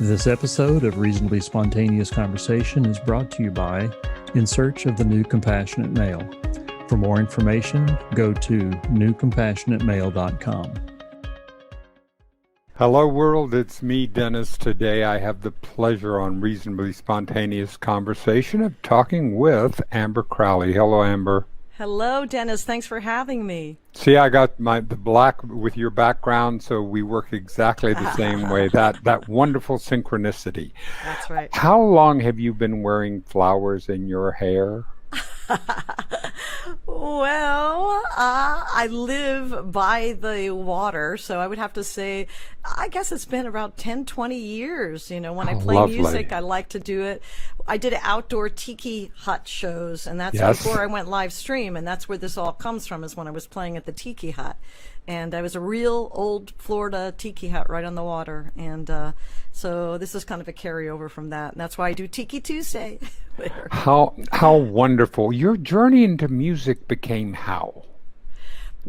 This episode of Reasonably Spontaneous Conversation is brought to you by In Search of the New Compassionate Male. For more information, go to newcompassionatemale.com. Hello world, it's me, Dennis. Today I have the pleasure on Reasonably Spontaneous Conversation of talking with Amber Crowley. Hello, Amber. Hello, Dennis. Thanks for having me. See, I got the black with your background, so we work exactly the same way. That wonderful synchronicity. That's right. How long have you been wearing flowers in your hair? Well, I live by the water, so I would have to say, I guess it's been about 10, 20 years. You know, when I play lovely. music, I like to do it. I did outdoor tiki hut shows, and that's Yes. before I went live stream, and that's where this all comes from, is when I was playing at the tiki hut. And I was a real old Florida tiki hut right on the water. And so this is kind of a carryover from that. And that's why I do Tiki Tuesday. How wonderful. Your journey into music became how?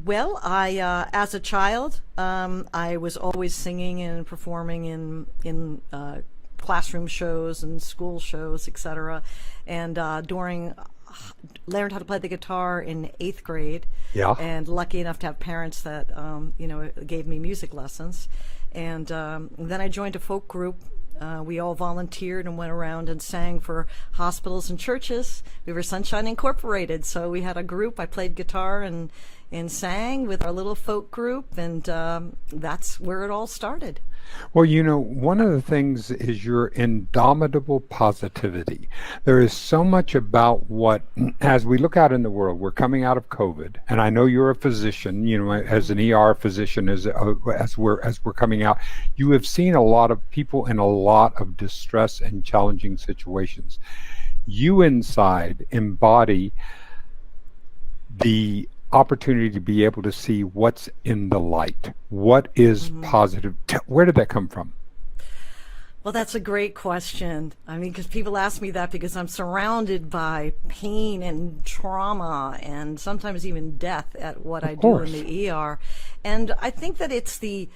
Well, I as a child, I was always singing and performing in classroom shows and school shows, etc. And learned how to play the guitar in 8th grade. Yeah. And lucky enough to have parents that gave me music lessons. And then I joined a folk group. We all volunteered and went around and sang for hospitals and churches. We were Sunshine Incorporated, so we had a group. I played guitar and sang with our little folk group, and that's where it all started. Well, you know, one of the things is your indomitable positivity. There is so much about what, as we look out in the world, we're coming out of COVID, and I know you're a physician, you know, as an ER physician, as we're coming out, you have seen a lot of people in a lot of distress and challenging situations. You inside embody the opportunity to be able to see what's in the light. What is positive? Where did that come from? Well, that's a great question. I mean, because people ask me that because I'm surrounded by pain and trauma and sometimes even death at what I do in the ER. And I think that it's the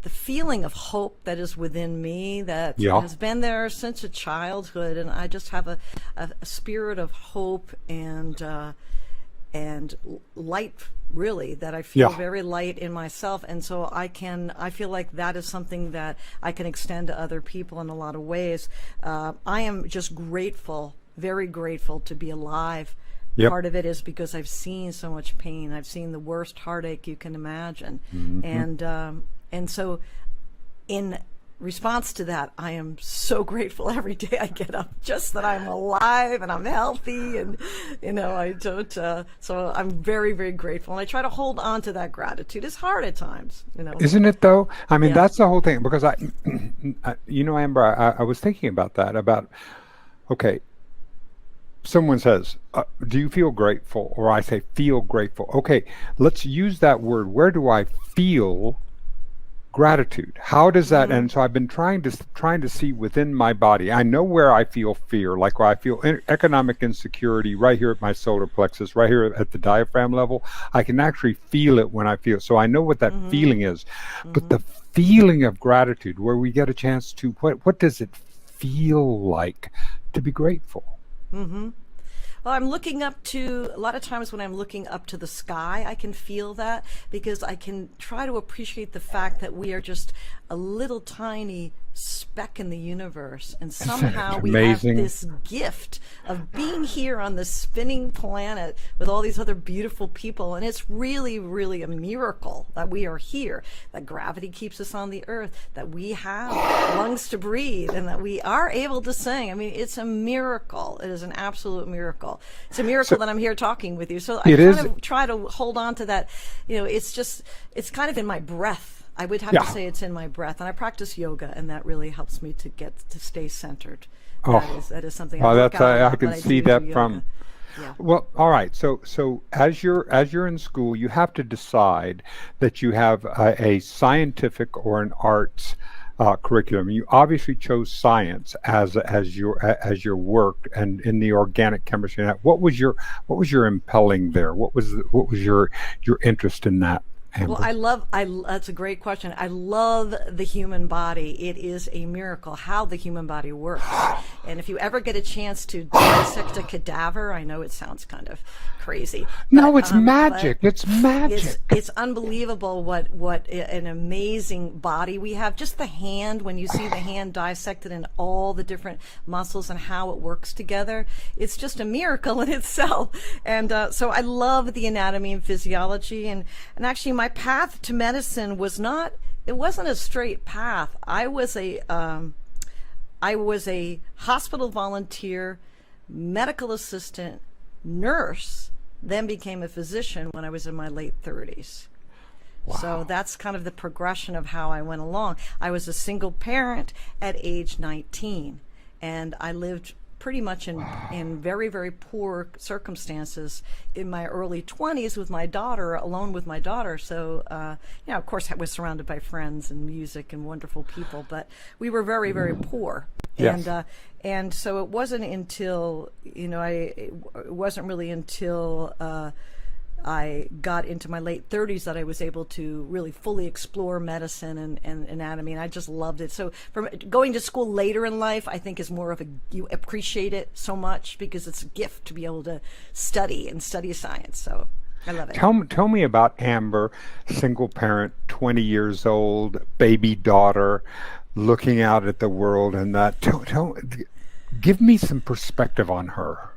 feeling of hope that is within me that has been there since a childhood, and I just have a spirit of hope and light, really, that I feel very light in myself, and so I feel like that is something that I can extend to other people in a lot of ways. I am just grateful, very grateful to be alive. Yep. Part of it is because I've seen so much pain. I've seen the worst heartache you can imagine, and so in response to that, I am so grateful every day I get up just that I'm alive and I'm healthy, and I don't so I'm very, very grateful, and I try to hold on to that gratitude. It's hard at times, Isn't it though? I mean, that's the whole thing, because Amber, I was thinking about that, okay, someone says, do you feel grateful? Or I say, feel grateful. Okay, let's use that word. Where do I feel gratitude? How does that? And so I've been trying to see within my body. I know where I feel fear, like where I feel economic insecurity right here at my solar plexus, right here at the diaphragm level. I can actually feel it when I feel it. So I know what that feeling is. But the feeling of gratitude, where we get a chance to, what does it feel like to be grateful? Well, I'm looking up to, a lot of times when I'm looking up to the sky, I can feel that, because I can try to appreciate the fact that we are just a little tiny speck in the universe, and somehow we have this gift of being here on this spinning planet with all these other beautiful people, and it's really, really a miracle that we are here, that gravity keeps us on the earth, that we have lungs to breathe, and that we are able to sing. I mean, it's a miracle. It is an absolute miracle. It's a miracle that I'm here talking with you. So I try to hold on to that. It's kind of in my breath. I would have to say it's in my breath, and I practice yoga, and that really helps me to stay centered. That is something I can see that from. Yeah. Well, all right. So as you're in school, you have to decide that you have a scientific or an arts curriculum. You obviously chose science as your work, and in the organic chemistry. What was your impelling there? What was your interest in that? Amber? Well, that's a great question. I love the human body. It is a miracle how the human body works. And if you ever get a chance to dissect a cadaver, I know it sounds kind of crazy. No, it's magic. It's magic. It's unbelievable what an amazing body we have. Just the hand, when you see the hand dissected and all the different muscles and how it works together, it's just a miracle in itself. And so I love the anatomy and physiology. And actually, my path to medicine wasn't a straight path. I was a hospital volunteer, medical assistant, nurse, then became a physician when I was in my late 30s. Wow. So that's kind of the progression of how I went along. I was a single parent at age 19, and I lived pretty much in very, very poor circumstances in my early 20s with my daughter, alone with my daughter. So, of course, I was surrounded by friends and music and wonderful people, but we were very, very poor. Yes. And so it wasn't until, it wasn't really until I got into my late 30s that I was able to really fully explore medicine and anatomy, and I just loved it. So from going to school later in life, I think is more of you appreciate it so much because it's a gift to be able to study science. So I love it. Tell me about Amber, single parent, 20 years old, baby daughter, looking out at the world, and that. Give me some perspective on her.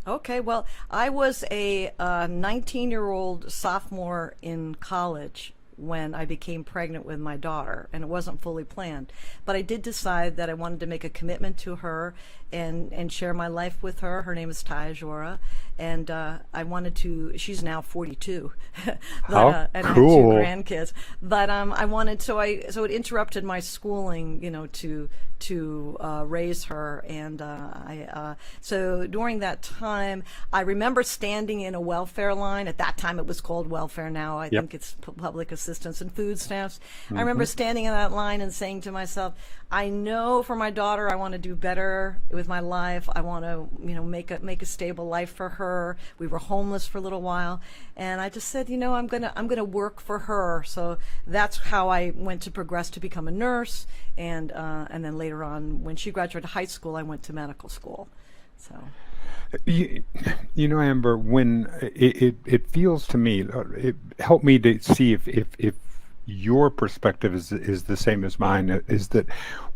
Okay, well, I was a 19-year-old sophomore in college when I became pregnant with my daughter, and it wasn't fully planned. But I did decide that I wanted to make a commitment to her and share my life with her. Her name is Taya, and I wanted to. She's now 42, but, How and cool. I have 2 grandkids. But I wanted so it interrupted my schooling, to raise her, and so during that time, I remember standing in a welfare line. At that time, it was called welfare. Now I think it's public assistance and food stamps. I remember standing in that line and saying to myself, I know for my daughter, I want to do better with my life. I want to, make a stable life for her. We were homeless for a little while, and I just said, I'm gonna work for her. So that's how I went to progress to become a nurse, and then later on, when she graduated high school, I went to medical school. So. Amber, when it feels to me, it helped me to see if your perspective is the same as mine, is that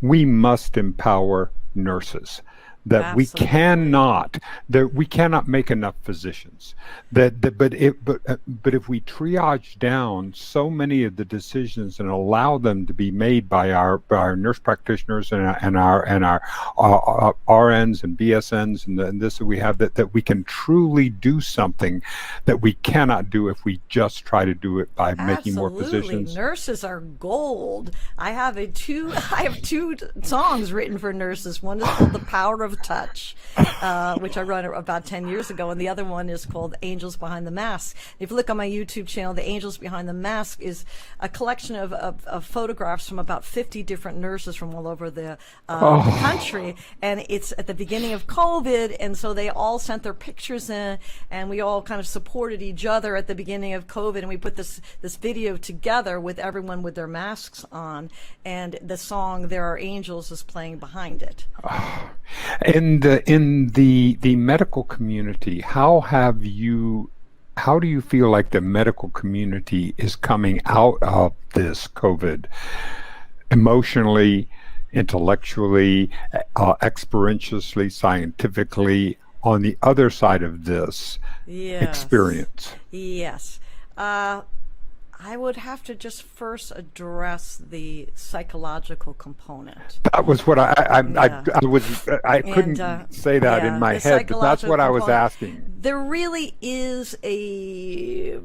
we must empower nurses. That we cannot make enough physicians. But if we triage down so many of the decisions and allow them to be made by our nurse practitioners and our RNs and BSNs and this that we have, that we can truly do something that we cannot do if we just try to do it by making more physicians. Nurses are gold. I have two songs written for nurses. One is called "The Power of Touch," which I wrote about 10 years ago, and the other one is called "Angels Behind the Mask." If you look on my YouTube channel, "The Angels Behind the Mask" is a collection of photographs from about 50 different nurses from all over the country, and it's at the beginning of COVID, and so they all sent their pictures in, and we all kind of supported each other at the beginning of COVID, and we put this video together with everyone with their masks on, and the song "There Are Angels" is playing behind it. In the medical community, how do you feel like the medical community is coming out of this COVID emotionally, intellectually, experientially, scientifically, on the other side of this experience? Yes. I would have to just first address the psychological component. That was what I couldn't say that in my head, but that's what I was asking. There really is a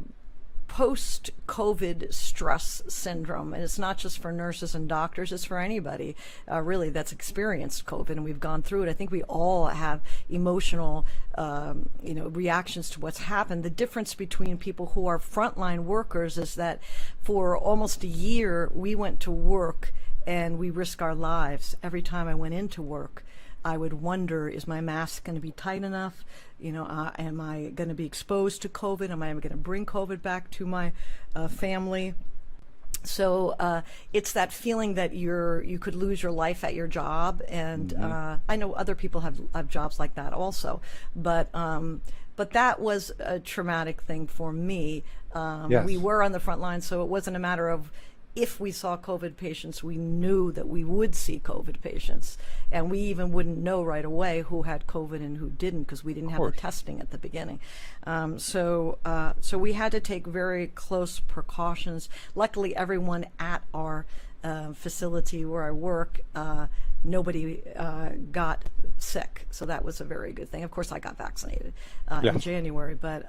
post-COVID stress syndrome, and it's not just for nurses and doctors, it's for anybody really that's experienced COVID, and we've gone through it. I think we all have emotional reactions to what's happened. The difference between people who are frontline workers is that for almost a year we went to work and we risked our lives every time I went into work. I would wonder, is my mask going to be tight enough? Am I going to be exposed to COVID? Am I going to bring COVID back to my family? So it's that feeling that you could lose your life at your job, and I know other people have jobs like that also, but that was a traumatic thing for me. Yes. We were on the front line, so it wasn't a matter of if we saw COVID patients, we knew that we would see COVID patients, and we even wouldn't know right away who had COVID and who didn't, because we didn't have the testing at the beginning. So we had to take very close precautions. Luckily, everyone at our facility where I work, nobody got sick, so that was a very good thing. Of course, I got vaccinated in January, but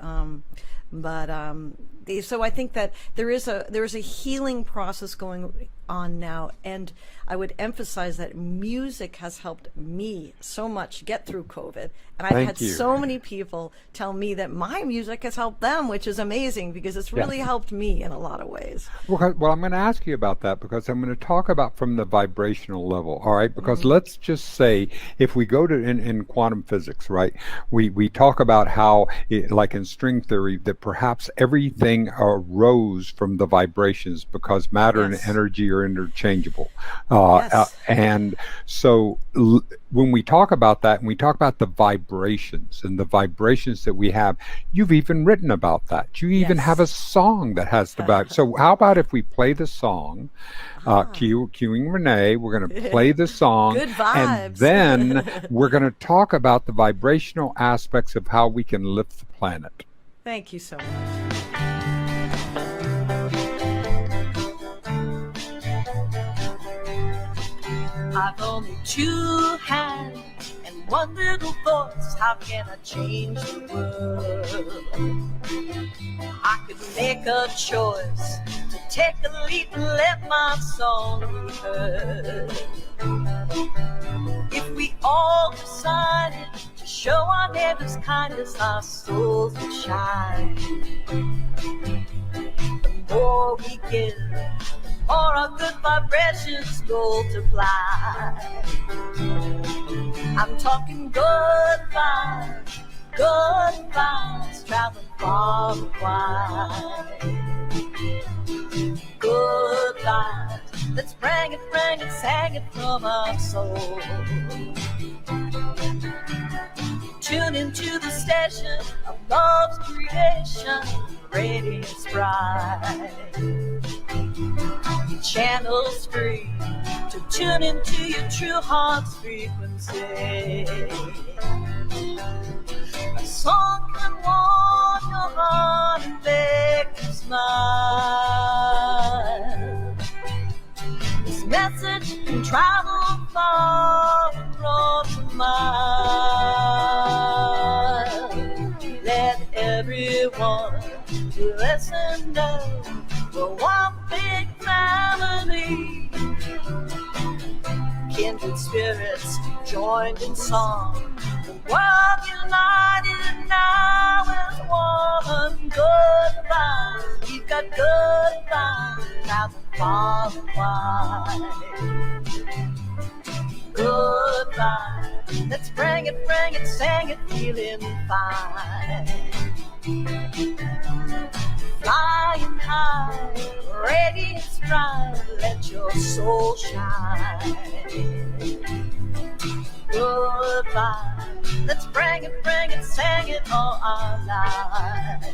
so I think that there is a healing process going on now, and I would emphasize that music has helped me so much get through COVID, and I've had so many people tell me that my music has helped them, which is amazing, because it's really helped me in a lot of ways. Well, I'm going to ask you about that, because I'm going to talk about from the vibrational level, all right? Because let's just say, if we go to in quantum physics, right, we talk about how, like in string theory, that perhaps everything arose from the vibrations, because matter and energy are interchangeable. And so when we talk about that, and we talk about the vibrations and the vibrations that we have, you've even written about that. You even have a song that has the vibe. So how about if we play the song, cueing Renee, we're going to play the song. Good vibes. And then we're going to talk about the vibrational aspects of how we can lift the planet. Thank you so much. I've only two hands and one little voice. How can I change the world? I could make a choice to take a leap and let my song be heard. If we all decided to show our neighbors kindness, our souls would shine. The more we give, or our good vibrations multiply. I'm talking good vibes, traveling far and wide. Good vibes, let's bring it, sang it from our soul. Tune into the station of love's creation, radiance bright. Channels free to tune into your true heart's frequency. A song can warm your heart and make you smile. This message can travel far across the mile. Let everyone listen know we're one big family, kindred spirits joined in song, the world united now as one. Good vibes, we've got good vibes, travel far and wide. Good vibes, let's bring it, sing it, feeling fine. Flying high, radiance bright, let your soul shine. Good vibes, let's bring it, sing it all our lives.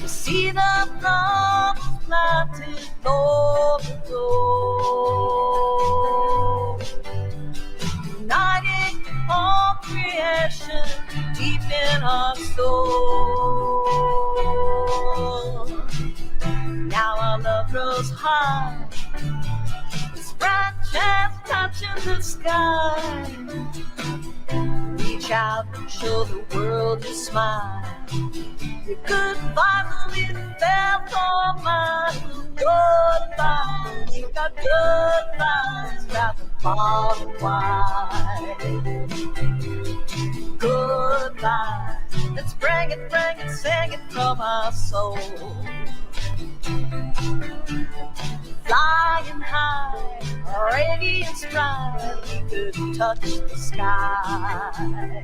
To see the flowers planted long ago, uniting all creation deep in our soul. Now our love grows high, its branches touching the sky. Reach out and show the world your smile. Your good vibes will be felt all mine. Good vibes, you got good vibes, travel far and wide. Good vibes, let's bring it, sing it from our soul. Flying high, radiant stride, we could touch the sky.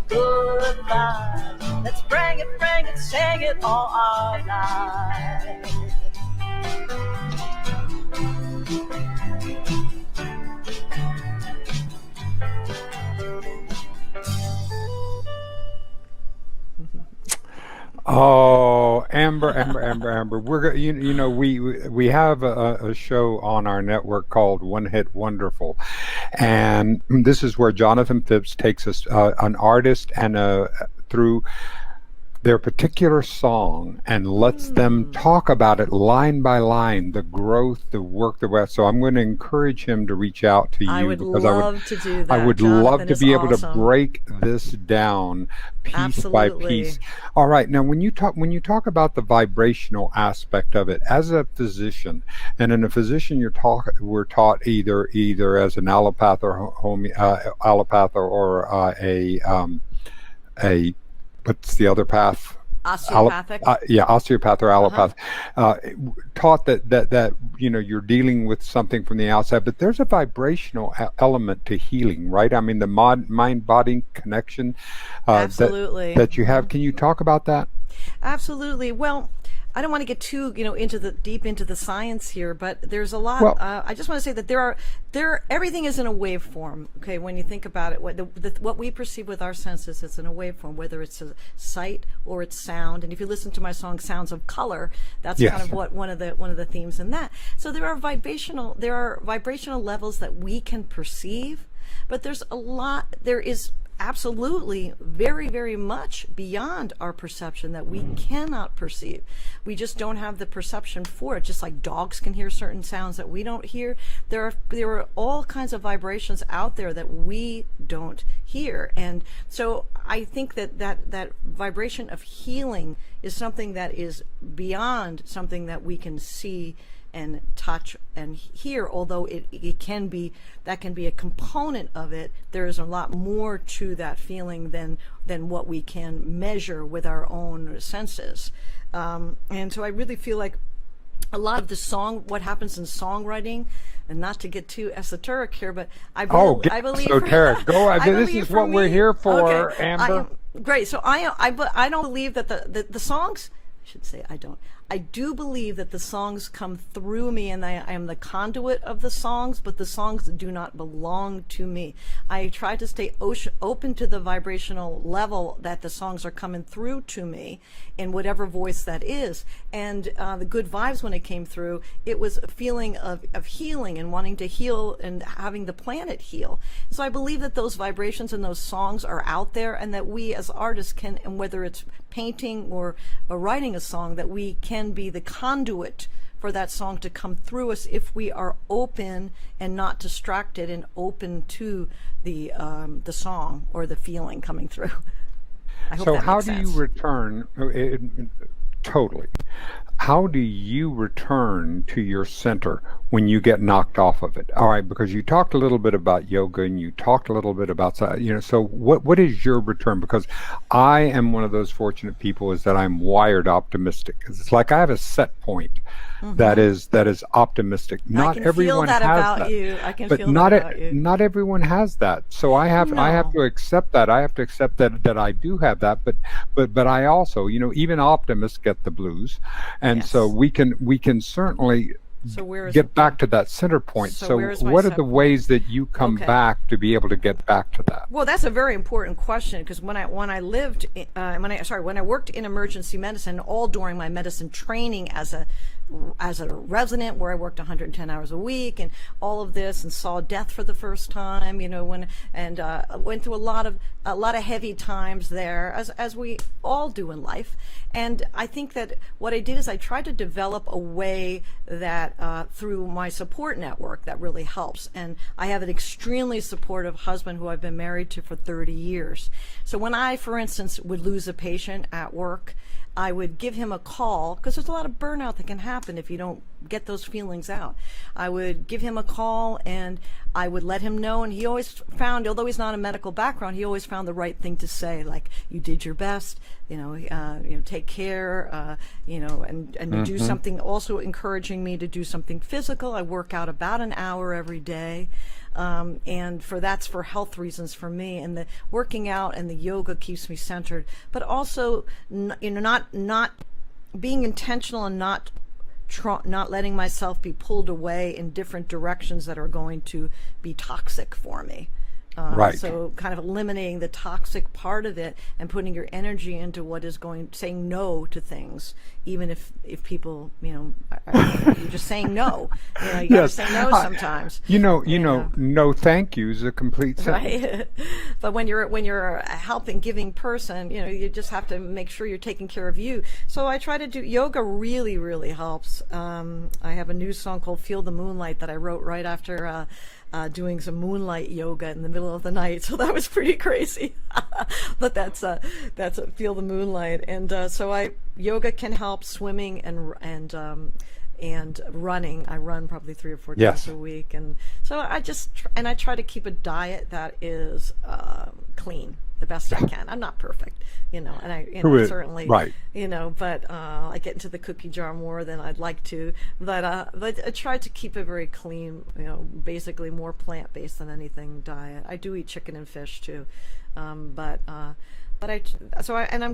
Goodbye, let's bring it, sing it all our life. Oh, Amber. You know, we have a show on our network called One Hit Wonderful, and this is where Jonathan Phipps takes us an artist and through their particular song and lets them talk about it line by line, the growth, the work, the rest. So I'm going to encourage him to reach out to you. I would love to do that. I would Jonathan love to be able to awesome. break this down piece by piece. All right. Now, when you talk about the vibrational aspect of it as a physician, and in a physician, we're taught either as an allopath or allopath or a what's the other path? Osteopathic. Osteopath or allopath. Taught that you're dealing with something from the outside, but there's a vibrational element to healing, right? I mean, the mind-body connection Absolutely. that you have. Can you talk about that? Absolutely. Well, I don't want to get too, deep into the science here, but there's a lot. Well, I just want to say that everything is in a waveform. Okay, when you think about it, what we perceive with our senses is in a waveform, whether it's a sight or it's sound. And if you listen to my song "Sounds of Color," that's kind of what one of the themes in that. So there are vibrational levels that we can perceive, but there is absolutely very, very much beyond our perception that we cannot perceive. We just don't have the perception for it. Just like dogs can hear certain sounds that we don't hear, there are all kinds of vibrations out there that we don't hear. And so I think that vibration of healing is something that is beyond something that we can see and touch and hear, although it can be a component of it. There is a lot more to that feeling than what we can measure with our own senses. And so I really feel like a lot of what happens in songwriting, and not to get too esoteric here, but I believe esoteric. This is what we're here for, okay, Amber. Great. So I don't believe that the songs. I should say I don't. I do believe that the songs come through me, and I am the conduit of the songs, but the songs do not belong to me. I try to stay open to the vibrational level that the songs are coming through to me in whatever voice that is. And the good vibes, when it came through, it was a feeling of healing and wanting to heal and having the planet heal. So I believe that those vibrations and those songs are out there, and that we as artists can, and whether it's painting or writing a song, that we can be the conduit for that song to come through us if we are open and not distracted, and open to the song or the feeling coming through. I hope that makes sense. You return totally? How do you return to your center when you get knocked off of it? All right, because you talked a little bit about yoga, and you talked a little bit about, so what is your return? Because I am one of those fortunate people is that I'm wired optimistic. It's like I have a set point that is optimistic. Not everyone has that. I can feel that about you. Not everyone has that. So I have to accept that. I have to accept that I do have that. But I also, even optimists get the blues. And so we can certainly get back to that center point. So what are the ways that you come back to be able to get back to that? Well, that's a very important question, because when I worked in emergency medicine, all during my medicine training as a resident, where I worked 110 hours a week and all of this, and saw death for the first time, went through a lot of heavy times there, as we all do in life. And I think that what I did is I tried to develop a way that through my support network that really helps. And I have an extremely supportive husband who I've been married to for 30 years. So when I, for instance, would lose a patient at work, I would give him a call, because there's a lot of burnout that can happen if you don't get those feelings out. I would give him a call and I would let him know, and he always found, although he's not a medical background, he always found the right thing to say, like, you did your best, take care, and do something, also encouraging me to do something physical. I work out about an hour every day. And that's for health reasons for me, and the working out and the yoga keeps me centered, but also, not being intentional and not letting myself be pulled away in different directions that are going to be toxic for me. Right. So kind of eliminating the toxic part of it and putting your energy into what is saying no to things, even if people, you're just saying no. You gotta say no sometimes. No thank you is a complete sentence. Right. But when you're a helping, giving person, you just have to make sure you're taking care of you. So I try to do yoga. Really, really helps. I have a new song called "Feel the Moonlight" that I wrote right after doing some moonlight yoga in the middle of the night, so that was pretty crazy. But that's a Feel the Moonlight, and so yoga can help, swimming and running. I run probably 3 or 4 days a week, and so I try to keep a diet that is clean the best I can. I'm not perfect, and I certainly, right. But I get into the cookie jar more than I'd like to. But I try to keep a very clean, basically more plant-based than anything diet. I do eat chicken and fish too, I'm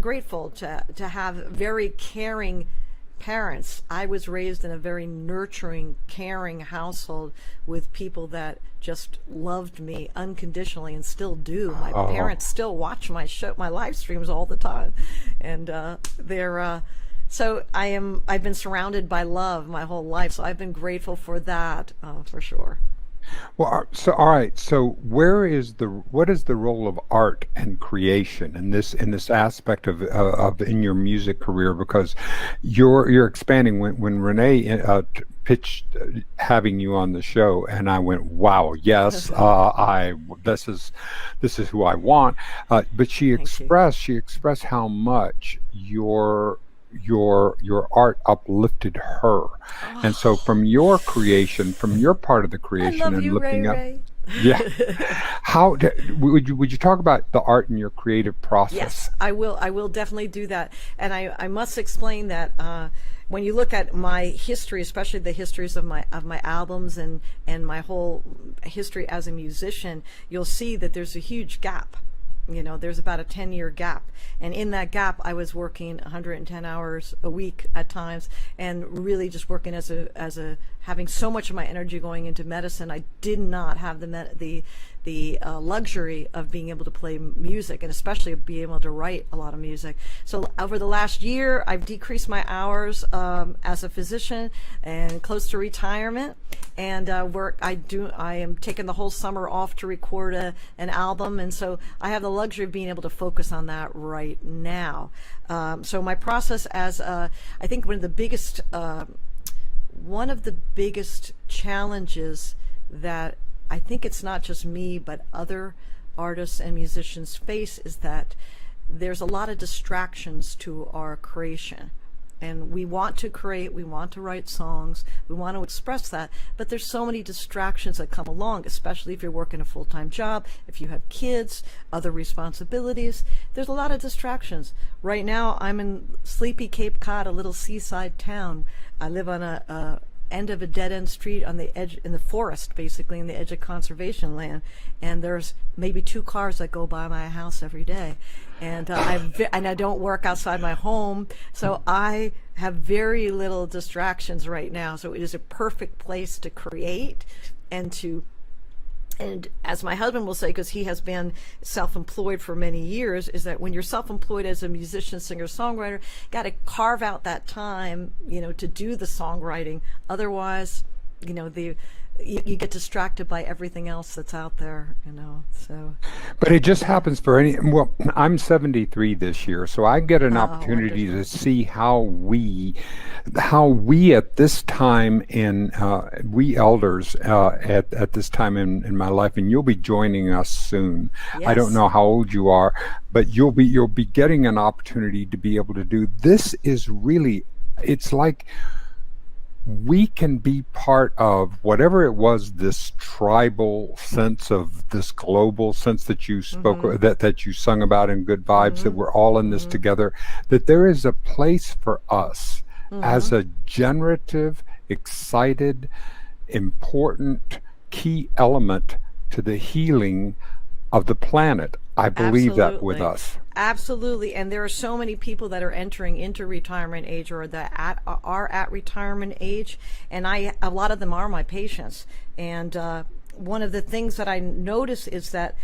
grateful to have very caring parents. I was raised in a very nurturing, caring household with people that just loved me unconditionally and still do. My parents still watch my live streams all the time, and so I've been surrounded by love my whole life, so I've been grateful for that, for sure. Well, all right. So, what is the role of art and creation in this aspect of in your music career? Because you're expanding. When Renee pitched having you on the show, and I went, wow, yes, this is who I want. But she expressed how much your art uplifted her, and so from your creation, from your part of the creation, I love and you, looking up, Ray. yeah. How would you talk about the art in your creative process? Yes, I will definitely do that, and I must explain that when you look at my history, especially the histories of my albums and my whole history as a musician, you'll see that there's a huge gap. There's about a 10-year gap, and in that gap I was working 110 hours a week at times, and really just working as a having so much of my energy going into medicine. I did not have the luxury of being able to play music, and especially be able to write a lot of music. So over the last year, I've decreased my hours as a physician and close to retirement, and I am taking the whole summer off to record an album, and so I have the luxury of being able to focus on that right now. So my process I think one of the biggest challenges that I think it's not just me, but other artists and musicians face is that there's a lot of distractions to our creation. And we want to create, we want to write songs, we want to express that, but there's so many distractions that come along, especially if you're working a full-time job, if you have kids, other responsibilities. There's a lot of distractions. Right now, I'm in sleepy Cape Cod, a little seaside town. I live on a end of a dead-end street on the edge, in the forest, basically, in the edge of conservation land, and there's maybe 2 cars that go by my house every day, and I don't work outside my home, so I have very little distractions right now. So it is a perfect place to create and as my husband will say, because he has been self-employed for many years, is that when you're self-employed as a musician, singer, songwriter, got to carve out that time, to do the songwriting. Otherwise, you get distracted by everything else that's out there, so. But it just happens for well, I'm 73 this year, so I get an opportunity to see how we at this time we elders at this time in my life, and you'll be joining us soon. Yes. I don't know how old you are, but you'll be getting an opportunity to be able to do this. Is really, it's like we can be part of whatever it was, this tribal sense of this global sense that you spoke that you sung about in Good Vibes, that we're all in this together, that there is a place for us as a generative, excited, important key element to the healing of the planet. I believe that with us. Absolutely. And there are so many people that are entering into retirement age or that are at retirement age. And a lot of them are my patients. And one of the things that I notice is that,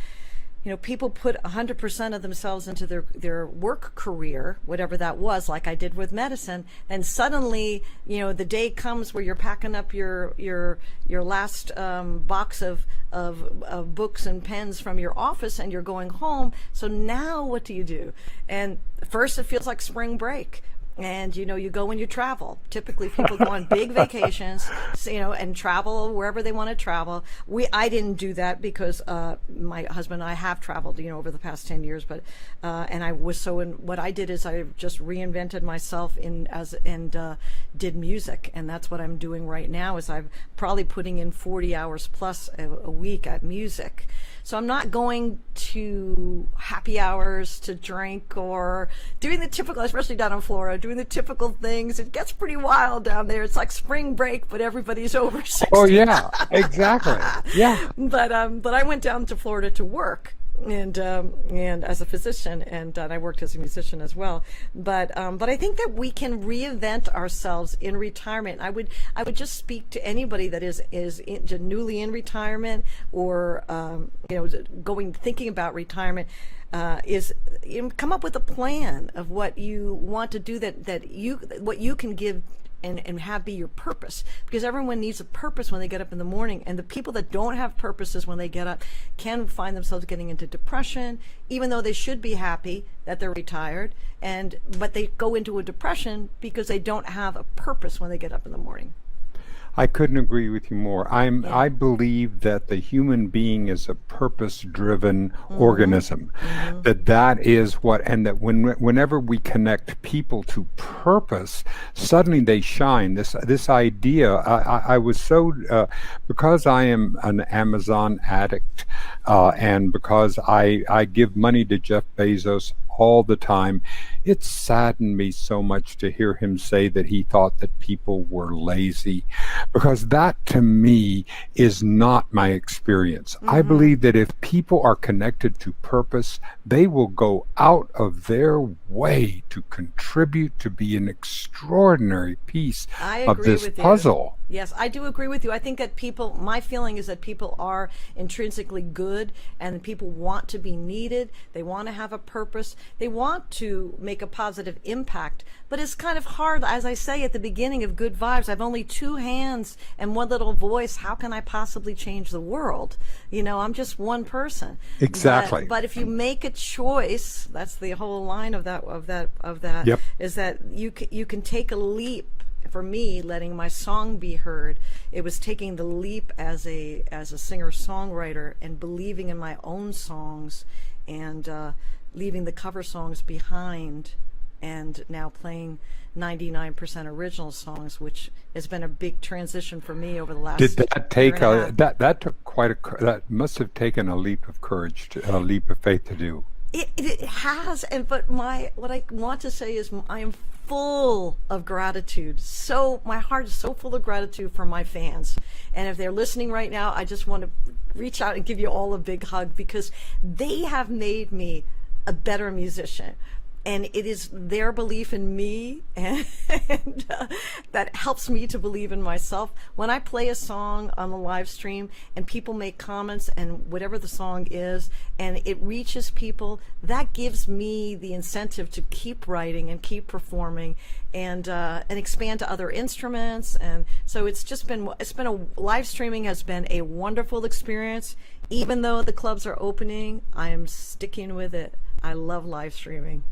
people put 100% of themselves into their work career, whatever that was, like I did with medicine. And suddenly, the day comes where you're packing up your last box of books and pens from your office, and you're going home. So now what do you do? And first it feels like spring break. And, you go and you travel. Typically, people go on big vacations, and travel wherever they want to travel. I didn't do that because my husband and I have traveled, over the past 10 years. But and I was what I did is I just reinvented myself and did music, and that's what I'm doing right now. Is I'm probably putting in 40 hours plus a week at music. So I'm not going to happy hours to drink or doing the typical, especially down in Florida, doing the typical things. It gets pretty wild down there. It's like spring break, but everybody's over 60. Oh yeah, exactly. Yeah. But I went down to Florida to work. And as a physician, and I worked as a musician as well. But I think that we can reinvent ourselves in retirement. I would just speak to anybody that is newly in retirement or thinking about retirement. Is come up with a plan of what you want to do what you can give and have be your purpose, because everyone needs a purpose when they get up in the morning, and the people that don't have purposes when they get up can find themselves getting into depression, even though they should be happy that they're retired, but they go into a depression because they don't have a purpose when they get up in the morning. I couldn't agree with you more. I believe that the human being is a purpose-driven organism. That is what, and that whenever we connect people to purpose, suddenly they shine. This idea, I was so because I am an Amazon addict, and because I give money to Jeff Bezos all the time, it saddened me so much to hear him say that he thought that people were lazy, because that to me is not my experience. I believe that if people are connected to purpose, they will go out of their way to contribute to be an extraordinary piece of this puzzle. Yes, I do agree with you. I think that my feeling is that people are intrinsically good, and people want to be needed. They want to have a purpose. They want to make a positive impact. But it's kind of hard, as I say at the beginning of Good Vibes, I've only 2 hands and 1 little voice. How can I possibly change the world? I'm just one person. Exactly. But if you make a choice, that's the whole line of that. Yep. Is that you can take a leap. For me, letting my song be heard, it was taking the leap as a singer-songwriter and believing in my own songs, and leaving the cover songs behind, and now playing 99% original songs, which has been a big transition for me over the last. Did that take that took quite that must have taken a leap of courage, a leap of faith to do. It has, but what I want to say is I am full of gratitude. So my heart is so full of gratitude for my fans. And if they're listening right now, I just want to reach out and give you all a big hug, because they have made me a better musician. and it is their belief in me, and that helps me to believe in myself. When I play a song on the live stream and people make comments and whatever the song is, and it reaches people, that gives me the incentive to keep writing and keep performing and expand to other instruments. And so it's been a live streaming has been a wonderful experience. Even though the clubs are opening, I am sticking with it. I love live streaming.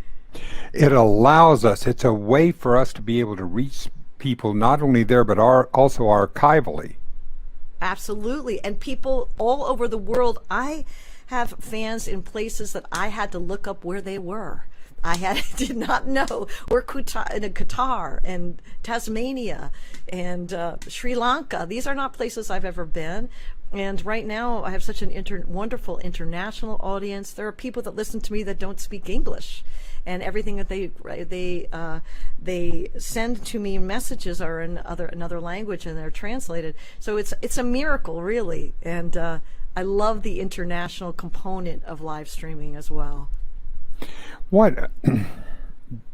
It allows us, it's a way for us to be able to reach people not only there, but also archivally. Absolutely. And people all over the world. I have fans in places that I had to look up where they were. Did not know. We're in Qatar and Tasmania and Sri Lanka. These are not places I've ever been. And right now I have such an wonderful international audience. There are people that listen to me that don't speak English, and everything that they send to me messages are in another language, and they're translated. So it's a miracle, really. And I love the international component of live streaming as well. What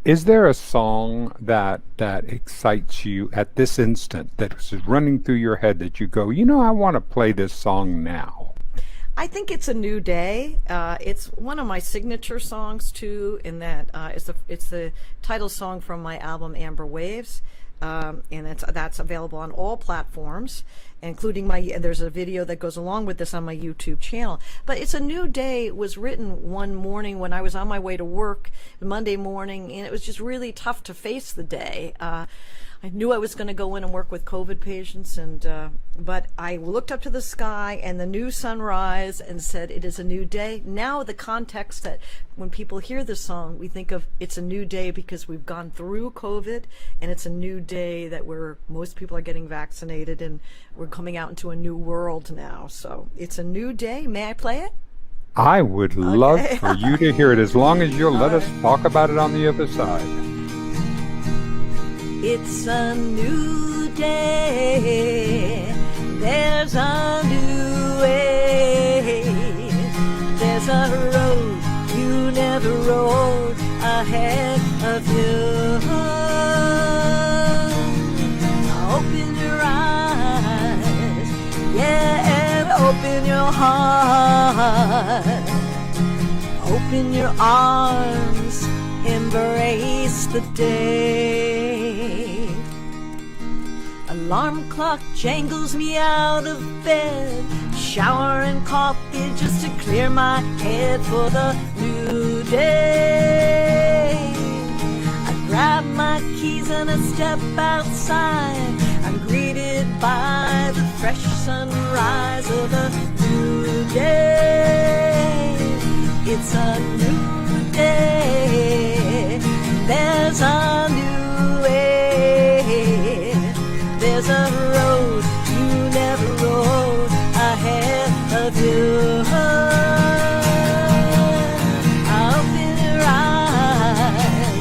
is there a song that excites you at this instant, that is running through your head, that you go, I want to play this song now? I think it's A New Day. It's one of my signature songs too, in that it's the title song from my album Amber Waves, and that's available on all platforms, including there's a video that goes along with this on my YouTube channel. But It's a New Day was written one morning when I was on my way to work Monday morning, and it was just really tough to face the day. I knew I was going to go in and work with COVID patients, but I looked up to the sky and the new sunrise and said, it is a new day. Now the context that when people hear this song, we think of it's a new day because we've gone through COVID, and it's a new day that most people are getting vaccinated and we're coming out into a new world now. So it's a new day. May I play it? I would love for you to hear it, as long as you'll let us talk about it on the other side. It's a new day, there's a new way, there's a road you never rode ahead of you. Open your eyes, yeah, and open your heart, open your arms, embrace the day. Alarm clock jangles me out of bed, shower and coffee just to clear my head for the new day. I grab my keys and I step outside. I'm greeted by the fresh sunrise of a new day. It's a new day, there's a new way, there's a road you never rode ahead of you. Open your eyes,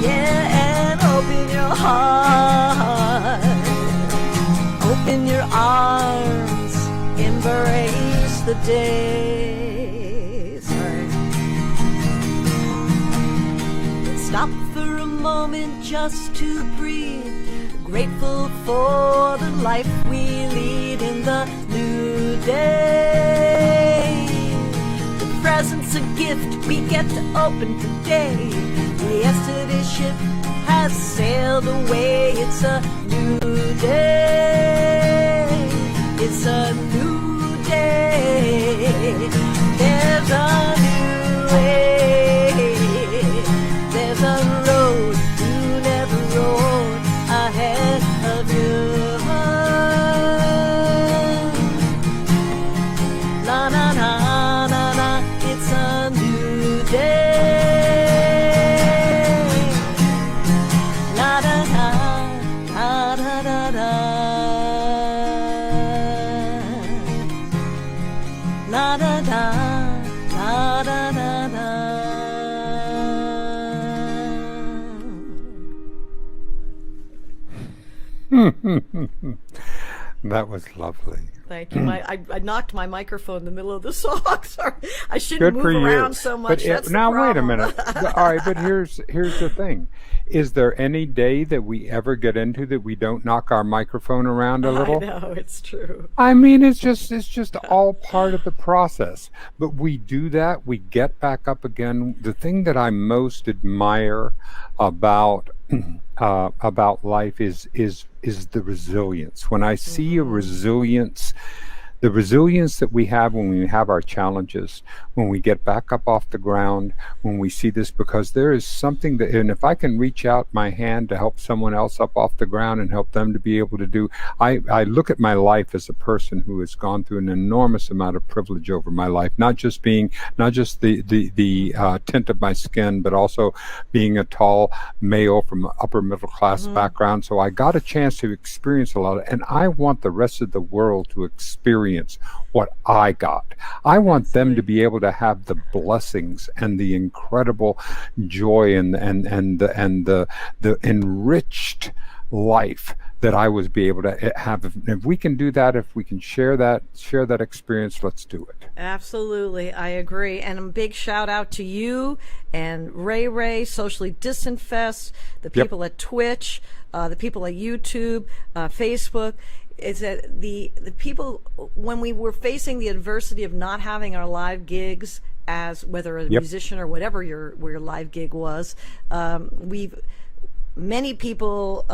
yeah, and open your heart, open your arms, embrace the day. Sorry. Stop for a moment just to breathe, grateful for the life we lead in the new day. The present's a gift we get to open today. Yesterday's ship has sailed away. It's a new day, it's a new day, there's a new way, there's a road you never rode ahead of you. La na na na na, it's a new day. La da da da da da da. La da da da da da da. That was lovely. Thank you. I knocked my microphone in the middle of the song. Sorry, I shouldn't Good for move you. around so much. But That's the now wait a problem. minute. All right, but here's the thing. Is there any day that we ever get into that we don't knock our microphone around a little? I know, it's true. I mean, it's just all part of the process. But we do that. We get back up again. The thing that I most admire about life is the resilience. When I see a resilience, the resilience that we have when we have our challenges, when we get back up off the ground, when we see this, because there is something that, and if I can reach out my hand to help someone else up off the ground and help them to be able to do, I look at my life as a person who has gone through an enormous amount of privilege over my life, not just the tint of my skin, but also being a tall male from an upper middle class background. So I got a chance to experience a lot, and I want the rest of the world to experience what I got. I want them to be able to have the blessings and the incredible joy and the enriched life that I was be able to have. If we can do that, if we can share that experience, let's do it. Absolutely, I agree. And a big shout out to you and Ray, Socially Distant Fest, the people at Twitch, the people at YouTube, Facebook. Is that the people, when we were facing the adversity of not having our live gigs, as whether a musician or whatever your live gig was, many people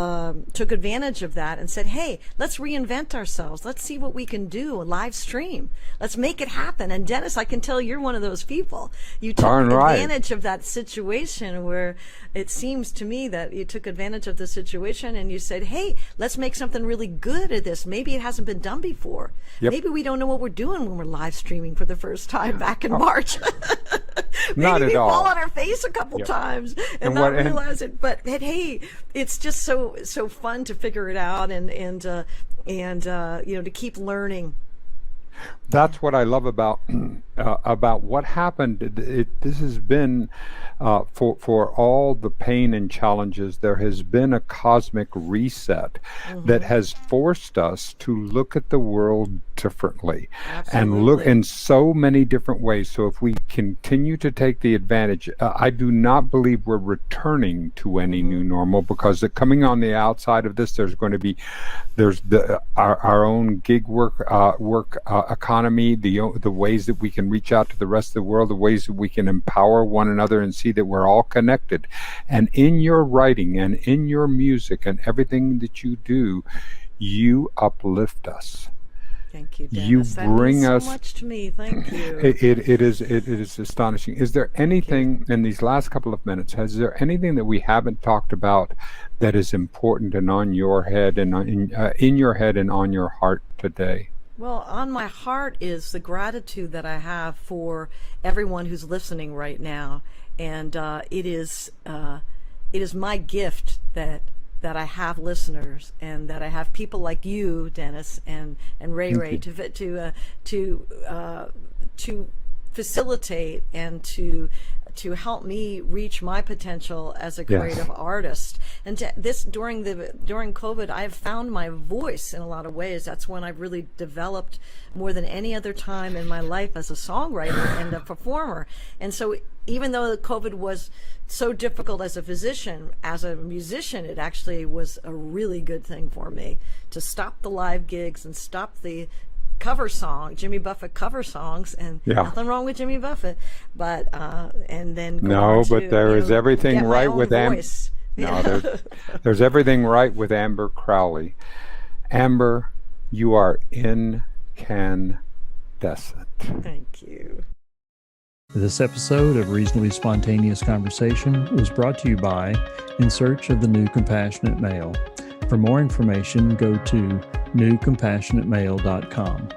took advantage of that and said, hey, let's reinvent ourselves. Let's see what we can do, a live stream. Let's make it happen. And Dennis, I can tell you're one of those people. You took advantage of that situation where it seems to me that you took advantage of the situation and you said, hey, let's make something really good at this. Maybe it hasn't been done before. Maybe we don't know what we're doing when we're live streaming for the first time back in March. Not Maybe at all. fall on our face a couple times and not realize it. But hey, it's just so fun to figure it out and to keep learning. That's what I love about what happened. This has been for all the pain and challenges. There has been a cosmic reset that has forced us to look at the world differently and look in so many different ways. So if we continue to take the advantage, I do not believe we're returning to any new normal, because coming on the outside of this, there's our own gig work economy, the ways that we can reach out to the rest of the world, the ways that we can empower one another and see that we're all connected. And in your writing and in your music and everything that you do, you uplift us. Thank you, Dennis. You bring that means us so much to me. Thank you. It is astonishing. Is there anything in these last couple of minutes? Is there anything that we haven't talked about that is important and on your head and in your head and on your heart today? Well, on my heart is the gratitude that I have for everyone who's listening right now, and it is my gift that I have listeners and that I have people like you, Dennis, and Ray to facilitate and to help me reach my potential as a creative artist. And during COVID, I've found my voice in a lot of ways. That's when I've really developed more than any other time in my life as a songwriter and a performer. And so even though COVID was so difficult as a physician, as a musician, it actually was a really good thing for me to stop the live gigs and stop the Jimmy Buffett cover songs, and nothing wrong with Jimmy Buffett, but and then there is everything right with Amber. There's everything right with Amber Crowley. Amber, you are incandescent. Thank you. This episode of Reasonably Spontaneous Conversation was brought to you by In Search of the New Compassionate Male. For more information, go to newcompassionatemale.com.